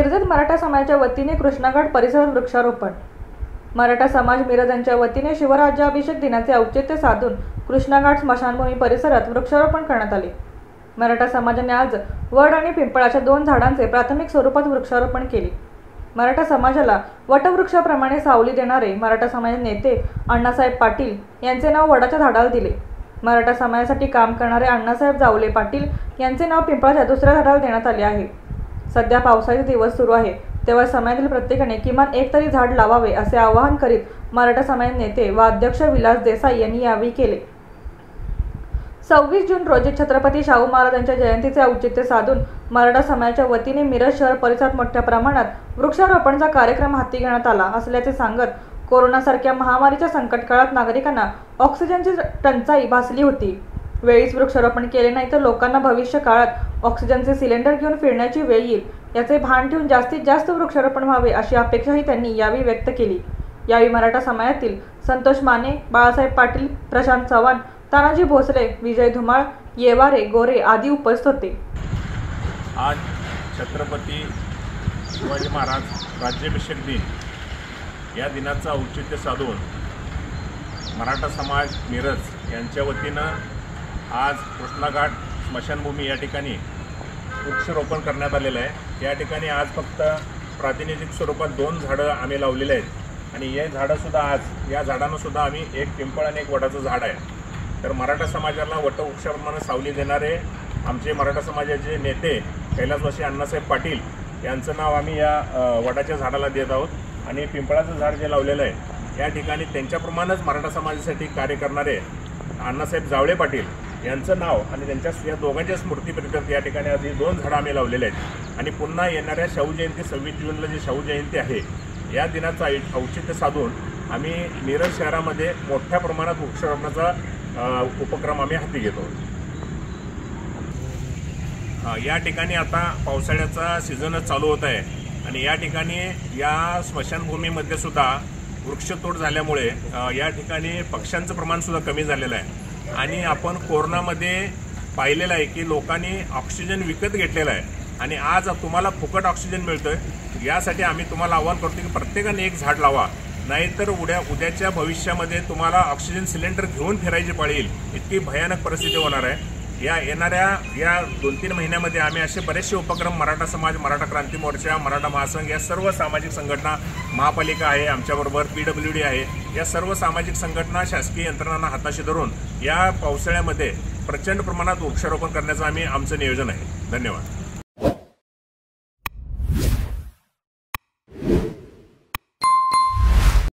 मिरजेत मराठा समाजाच्या वतीने कृष्णाघाट परिसरात वृक्षारोपण। मराठा समाज मिरज यांच्या वतीने शिवराज्याभिषेक दिनाचे औचित्य साधून कृष्णाघाट स्मशानभूमी परिसरात वृक्षारोपण करण्यात आले। मराठा समाजाने आज वड आणि पिंपळाच्या 2 झाडांचे प्राथमिक स्वरूपात वृक्षारोपण केले। मराठा समाजाला वटवृक्षाप्रमाणे सावली देणारे मराठा समाजाचे नेते अण्णासाहेब पाटील यांचे नाव वडाच्या झाडाला दिले। मराठा समाजासाठी काम करणारे अण्णासाहेब जावले पाटील यांचे नाव पिंपळाच्या दुसऱ्या झाडाला देण्यात आले आहे। सध्या पावसाचे दिवस सुरू आहे, तेव्हा समाजातील प्रत्येकाने किमान एक तरी झाड लावावे असे आवाहन करीत मराठा समाज नेते व अध्यक्ष विलास देसाई यांनी यावेळी केले। 26 जून रोजी छत्रपती शाहू महाराजांच्या जयंतीचे औचित्य साधून मराठा समाजाच्या वतीने मिरज शहर परिसरात मोठ्या प्रमाणात वृक्षारोपणाचा कार्यक्रम हाती घेण्यात आला असल्याचे सांगत, कोरोनासारख्या महामारीच्या संकट काळात नागरिकांना ऑक्सिजनची टंचाई भासली होती। वेळीच वृक्षारोपण केले नाही तर लोकांना भविष्य काळात ऑक्सिजनचे सिलेंडर घेऊन फिरण्याची वेळ येईल, याचे भान ठेवून जास्तीत जास्त वृक्षारोपण व्हावे अशी अपेक्षाही त्यांनी यावेळी व्यक्त केली। यावेळी मराठा समाजातील संतोष माने, बाळासाहेब पाटील, प्रशांत चव्हाण, तानाजी भोसले, विजय धुमाळ, येवारे गोरे आदी उपस्थित होते। आज छत्रपती शिवाजी महाराज राज्याभिषेक दिन या दिनाचं औचित्य साधून मराठा समाज मिरज यांच्या वतीनं आज कृष्णाघाट स्मशानभूमी या ठिकाणी वृक्षारोपण करण्यात आलेलं आहे। या ठिकाणी आज फक्त प्रातिनिधिक स्वरूपात 2 झाडं आम्ही लावलेले आहेत आणि हे झाडंसुद्धा आज या झाडांनासुद्धा आम्ही एक पिंपळ आणि एक वडाचं झाड आहे। तर मराठा समाजाला वटवृक्षाप्रमाणे सावली देणारे आमचे मराठा समाजाचे नेते कैलासवासी अण्णासाहेब पाटील यांचं नाव आम्ही या वडाच्या झाडाला देत आहोत आणि पिंपळाचं झाड जे लावलेलं आहे या ठिकाणी त्यांच्याप्रमाणेच मराठा समाजासाठी कार्य करणारे अण्णासाहेब जावळे पाटील यांचं नाव आणि त्यांच्या या दोघांच्या स्मृतीप्रित्यर्थ या ठिकाणी आज 2 झाडं आम्ही लावलेले आहेत आणि पुन्हा येणाऱ्या शाहू जयंती 26 जूनला जी शाहू जयंती आहे या दिनाचं औचित्य साधून आम्ही मिरज शहरामध्ये मोठ्या प्रमाणात वृक्षारोपणाचा उपक्रम आम्ही हाती घेतो। या ठिकाणी आता पावसाळ्याचा सीझनच चालू होत आहे आणि या ठिकाणी या स्मशानभूमीमध्ये सुद्धा वृक्षतोड झाल्यामुळे या ठिकाणी पक्ष्यांचं प्रमाणसुद्धा कमी झालेलं आहे आणि आपण कोरोनामध्ये पाहिलेलं आहे की लोकांनी ऑक्सिजन विकत घेतलेला आहे आणि आज तुम्हाला फुकट ऑक्सिजन मिळतोय। यासाठी आम्ही तुम्हाला आवाहन करतो की प्रत्येकाने एक झाड लावा, नाहीतर उद्याच्या भविष्यामध्ये तुम्हाला ऑक्सिजन सिलेंडर घेऊन फिरायची पाळी येईल, इतकी भयानक परिस्थिती होणार आहे। या 2-3 महिन्यामध्ये आम्ही असे बरेचसे उपक्रम मराठा समाज, मराठा क्रांती मोर्चा, मराठा महासंघ या सर्व सामाजिक संघटना, महापालिका आहे आमच्याबरोबर, PWD आहे, या सर्व सामाजिक संघटना शासकीय यंत्रणांना हाताशी धरून या पावसाळ्यामध्ये प्रचंड प्रमाणात वृक्षारोपण करण्याचं आमचं नियोजन आहे। धन्यवाद।